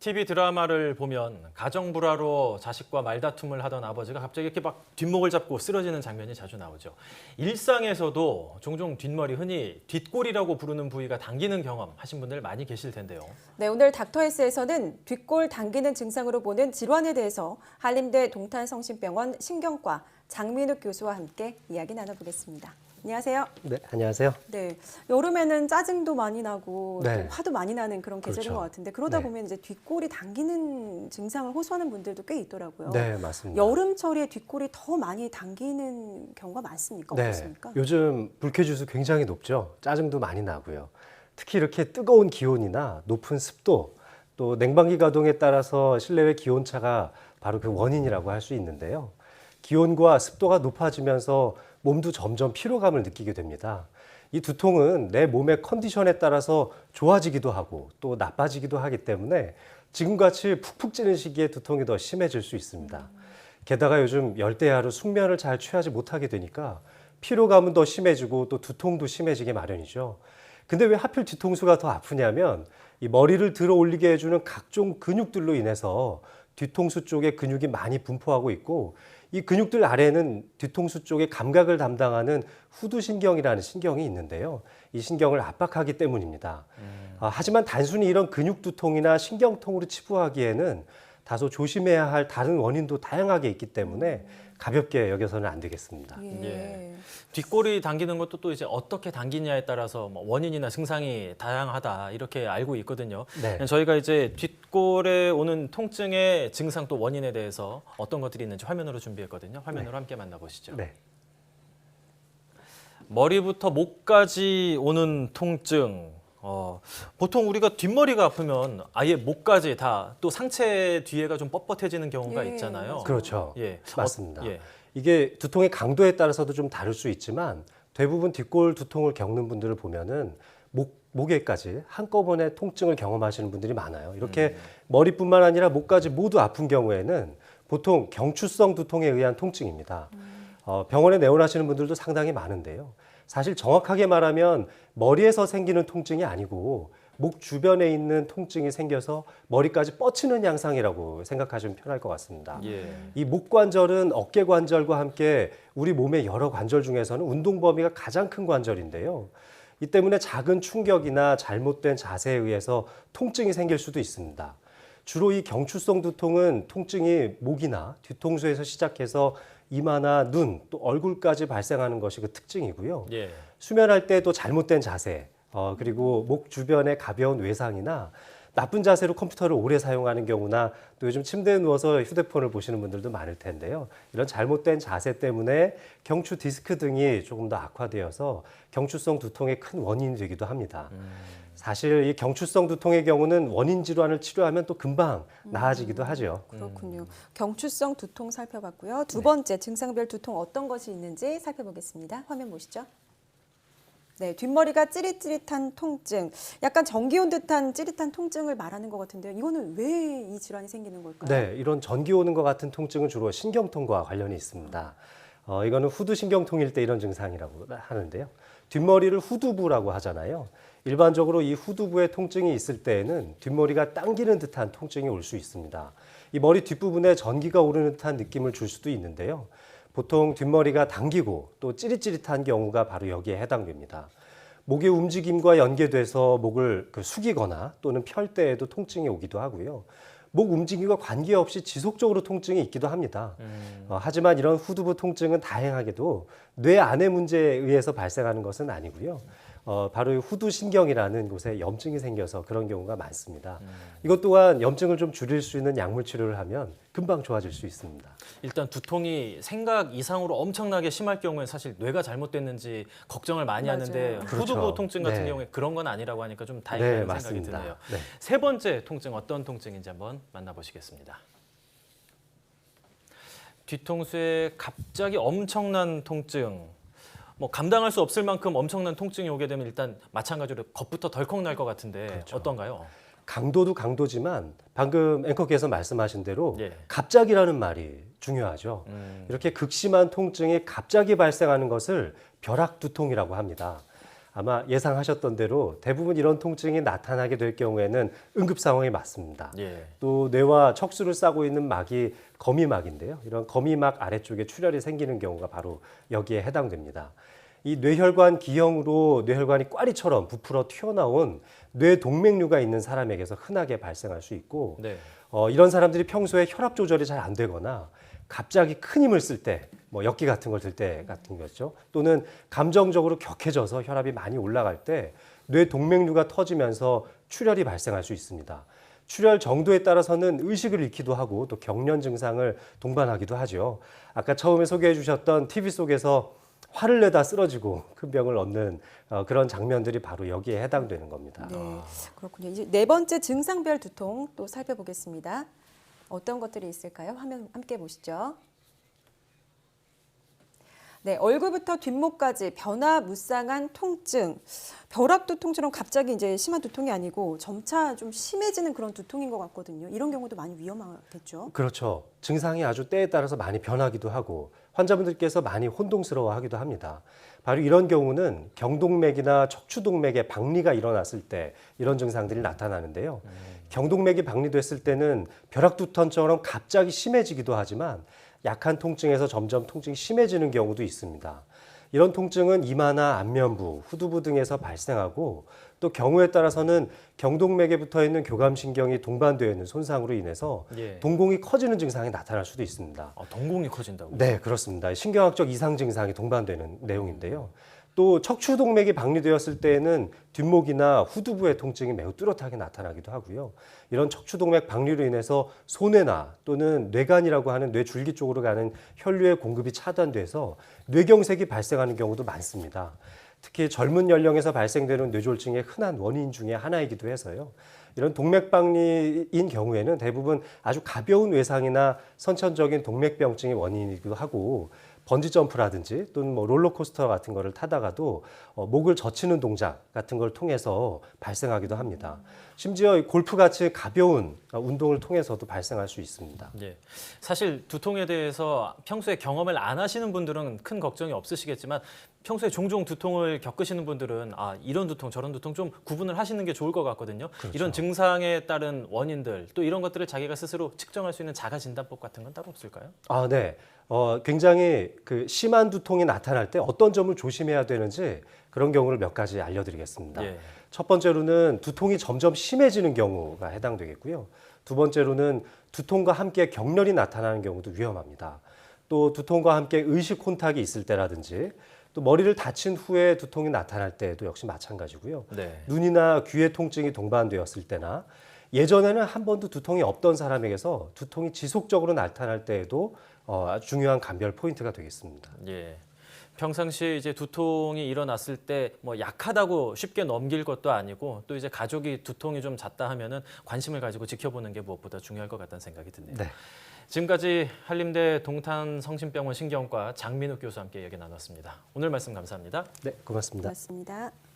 TV 드라마를 보면 가정 불화로 자식과 말다툼을 하던 아버지가 갑자기 이렇게 막 뒷목을 잡고 쓰러지는 장면이 자주 나오죠. 일상에서도 종종 뒷머리, 흔히 뒷골이라고 부르는 부위가 당기는 경험 하신 분들 많이 계실 텐데요. 네, 오늘 닥터헬스에서는 뒷골 당기는 증상으로 보는 질환에 대해서 한림대 동탄성심병원 신경과 장민욱 교수와 함께 이야기 나눠보겠습니다. 안녕하세요. 네, 안녕하세요. 네, 여름에는 짜증도 많이 나고 네. 또 화도 많이 나는 그런 계절인 그렇죠. 것 같은데 그러다 네. 보면 이제 뒷골이 당기는 증상을 호소하는 분들도 꽤 있더라고요. 네, 맞습니다. 여름철에 뒷골이 더 많이 당기는 경우가 많습니까? 네, 어떻습니까? 요즘 불쾌지수 굉장히 높죠. 짜증도 많이 나고요. 특히 이렇게 뜨거운 기온이나 높은 습도, 또 냉방기 가동에 따라서 실내외 기온차가 바로 그 원인이라고 할 수 있는데요. 기온과 습도가 높아지면서 몸도 점점 피로감을 느끼게 됩니다. 이 두통은 내 몸의 컨디션에 따라서 좋아지기도 하고 또 나빠지기도 하기 때문에 지금같이 푹푹 찌는 시기에 두통이 더 심해질 수 있습니다. 게다가 요즘 열대야로 숙면을 잘 취하지 못하게 되니까 피로감은 더 심해지고 또 두통도 심해지게 마련이죠. 근데 왜 하필 뒤통수가 더 아프냐면 이 머리를 들어 올리게 해주는 각종 근육들로 인해서 뒤통수 쪽에 근육이 많이 분포하고 있고 이 근육들 아래에는 뒤통수 쪽의 감각을 담당하는 후두신경이라는 신경이 있는데요. 이 신경을 압박하기 때문입니다. 하지만 단순히 이런 근육 두통이나 신경통으로 치부하기에는 다소 조심해야 할 다른 원인도 다양하게 있기 때문에 가볍게 여겨서는 안 되겠습니다. 예. 뒷골이 당기는 것도 또 이제 어떻게 당기냐에 따라서 뭐 원인이나 증상이 다양하다 이렇게 알고 있거든요. 네. 저희가 이제 뒷골에 오는 통증의 증상 또 원인에 대해서 어떤 것들이 있는지 화면으로 준비했거든요. 화면으로 함께 만나보시죠. 네. 머리부터 목까지 오는 통증. 보통 우리가 뒷머리가 아프면 아예 목까지 다 또 상체 뒤에가 좀 뻣뻣해지는 경우가 예, 있잖아요. 맞아요. 그렇죠. 예, 맞습니다. 예. 이게 두통의 강도에 따라서도 좀 다를 수 있지만 대부분 뒷골 두통을 겪는 분들을 보면은 목에까지 한꺼번에 통증을 경험하시는 분들이 많아요. 이렇게 머리뿐만 아니라 목까지 모두 아픈 경우에는 보통 경추성 두통에 의한 통증입니다. 병원에 내원하시는 분들도 상당히 많은데요. 사실 정확하게 말하면 머리에서 생기는 통증이 아니고 목 주변에 있는 통증이 생겨서 머리까지 뻗치는 양상이라고 생각하시면 편할 것 같습니다. 예. 이 목관절은 어깨 관절과 함께 우리 몸의 여러 관절 중에서는 운동 범위가 가장 큰 관절인데요. 이 때문에 작은 충격이나 잘못된 자세에 의해서 통증이 생길 수도 있습니다. 주로 이 경추성 두통은 통증이 목이나 뒤통수에서 시작해서 이마나 눈, 또 얼굴까지 발생하는 것이 그 특징이고요. 예. 수면할 때 또 잘못된 자세, 그리고 목 주변에 가벼운 외상이나 나쁜 자세로 컴퓨터를 오래 사용하는 경우나 또 요즘 침대에 누워서 휴대폰을 보시는 분들도 많을 텐데요. 이런 잘못된 자세 때문에 경추 디스크 등이 조금 더 악화되어서 경추성 두통의 큰 원인이 되기도 합니다. 사실 이 경추성 두통의 경우는 원인 질환을 치료하면 또 금방 나아지기도 하죠. 그렇군요. 경추성 두통 살펴봤고요. 두 번째 증상별 두통 어떤 것이 있는지 살펴보겠습니다. 화면 보시죠. 네, 뒷머리가 찌릿찌릿한 통증, 약간 전기 온 듯한 찌릿한 통증을 말하는 것 같은데요. 이거는 왜 이 질환이 생기는 걸까요? 네, 이런 전기 오는 것 같은 통증은 주로 신경통과 관련이 있습니다. 이거는 후두신경통일 때 이런 증상이라고 하는데요. 뒷머리를 후두부라고 하잖아요. 일반적으로 이 후두부에 통증이 있을 때에는 뒷머리가 당기는 듯한 통증이 올 수 있습니다. 이 머리 뒷부분에 전기가 오르는 듯한 느낌을 줄 수도 있는데요. 보통 뒷머리가 당기고 또 찌릿찌릿한 경우가 바로 여기에 해당됩니다. 목의 움직임과 연계돼서 목을 숙이거나 또는 펼 때에도 통증이 오기도 하고요. 목 움직임과 관계없이 지속적으로 통증이 있기도 합니다. 하지만 이런 후두부 통증은 다행하게도 뇌 안의 문제에 의해서 발생하는 것은 아니고요. 바로 이 후두신경이라는 곳에 염증이 생겨서 그런 경우가 많습니다. 이것 또한 염증을 좀 줄일 수 있는 약물 치료를 하면 금방 좋아질 수 있습니다. 일단 두통이 생각 이상으로 엄청나게 심할 경우에 사실 뇌가 잘못됐는지 걱정을 많이 맞아요. 하는데 그렇죠. 후두부 통증 같은 네. 경우에 그런 건 아니라고 하니까 좀 네, 다행이라는 생각이 맞습니다. 드네요. 네. 세 번째 통증 어떤 통증인지 한번 만나보시겠습니다. 뒤통수에 갑자기 엄청난 통증. 뭐 감당할 수 없을 만큼 엄청난 통증이 오게 되면 일단 마찬가지로 겁부터 덜컥 날 것 같은데 그렇죠. 어떤가요? 강도도 강도지만 방금 앵커께서 말씀하신 대로 예. 갑자기라는 말이 중요하죠. 이렇게 극심한 통증이 갑자기 발생하는 것을 벼락두통이라고 합니다. 아마 예상하셨던 대로 대부분 이런 통증이 나타나게 될 경우에는 응급 상황이 맞습니다. 예. 또 뇌와 척수를 싸고 있는 막이 거미막인데요. 이런 거미막 아래쪽에 출혈이 생기는 경우가 바로 여기에 해당됩니다. 이 뇌혈관 기형으로 뇌혈관이 꽈리처럼 부풀어 튀어나온 뇌동맥류가 있는 사람에게서 흔하게 발생할 수 있고 네. 이런 사람들이 평소에 혈압 조절이 잘 안 되거나 갑자기 큰 힘을 쓸 때, 뭐 엿기 같은 걸 들 때 같은 거죠. 또는 감정적으로 격해져서 혈압이 많이 올라갈 때 뇌동맥류가 터지면서 출혈이 발생할 수 있습니다. 출혈 정도에 따라서는 의식을 잃기도 하고 또 경련 증상을 동반하기도 하죠. 아까 처음에 소개해 주셨던 TV 속에서 화를 내다 쓰러지고 큰 병을 얻는 그런 장면들이 바로 여기에 해당되는 겁니다. 네, 그렇군요. 이제 네 번째 증상별 두통 또 살펴보겠습니다. 어떤 것들이 있을까요? 화면 함께 보시죠. 네, 얼굴부터 뒷목까지 변화무쌍한 통증. 벼락 두통처럼 갑자기 이제 심한 두통이 아니고 점차 좀 심해지는 그런 두통인 것 같거든요. 이런 경우도 많이 위험하겠죠. 그렇죠. 증상이 아주 때에 따라서 많이 변하기도 하고 환자분들께서 많이 혼동스러워하기도 합니다. 바로 이런 경우는 경동맥이나 척추동맥에 박리가 일어났을 때 이런 증상들이 나타나는데요. 경동맥이 박리됐을 때는 벼락두통처럼 갑자기 심해지기도 하지만 약한 통증에서 점점 통증이 심해지는 경우도 있습니다. 이런 통증은 이마나 안면부, 후두부 등에서 발생하고 또 경우에 따라서는 경동맥에 붙어 있는 교감신경이 동반되어 있는 손상으로 인해서 예. 동공이 커지는 증상이 나타날 수도 있습니다. 동공이 커진다고요? 네, 그렇습니다. 신경학적 이상 증상이 동반되는 내용인데요. 또 척추동맥이 박리되었을 때에는 뒷목이나 후두부의 통증이 매우 뚜렷하게 나타나기도 하고요. 이런 척추동맥 박리로 인해서 소뇌나 또는 뇌간이라고 하는 뇌줄기 쪽으로 가는 혈류의 공급이 차단돼서 뇌경색이 발생하는 경우도 많습니다. 특히 젊은 연령에서 발생되는 뇌졸중의 흔한 원인 중에 하나이기도 해서요. 이런 동맥박리인 경우에는 대부분 아주 가벼운 외상이나 선천적인 동맥병증이 원인이기도 하고 번지점프라든지 또는 뭐 롤러코스터 같은 거를 타다가도 목을 젖히는 동작 같은 걸 통해서 발생하기도 합니다. 심지어 골프같이 가벼운 운동을 통해서도 발생할 수 있습니다. 예. 사실 두통에 대해서 평소에 경험을 안 하시는 분들은 큰 걱정이 없으시겠지만 평소에 종종 두통을 겪으시는 분들은 이런 두통 저런 두통 좀 구분을 하시는 게 좋을 것 같거든요. 그렇죠. 이런 증상에 따른 원인들 또 이런 것들을 자기가 스스로 측정할 수 있는 자가 진단법 같은 건 따로 없을까요? 네. 굉장히 그 심한 두통이 나타날 때 어떤 점을 조심해야 되는지 그런 경우를 몇 가지 알려드리겠습니다. 예. 첫 번째로는 두통이 점점 심해지는 경우가 해당되겠고요. 두 번째로는 두통과 함께 경련이 나타나는 경우도 위험합니다. 또 두통과 함께 의식 혼탁이 있을 때라든지 또 머리를 다친 후에 두통이 나타날 때도 역시 마찬가지고요. 네. 눈이나 귀의 통증이 동반되었을 때나 예전에는 한 번도 두통이 없던 사람에게서 두통이 지속적으로 나타날 때에도 아주 중요한 감별 포인트가 되겠습니다. 예. 평상시에 이제 두통이 일어났을 때 뭐 약하다고 쉽게 넘길 것도 아니고 또 이제 가족이 두통이 좀 잦다 하면은 관심을 가지고 지켜보는 게 무엇보다 중요할 것 같다는 생각이 드네요. 네. 지금까지 한림대 동탄성심병원 신경과 장민욱 교수와 함께 얘기 나눴습니다. 오늘 말씀 감사합니다. 네, 고맙습니다. 고맙습니다.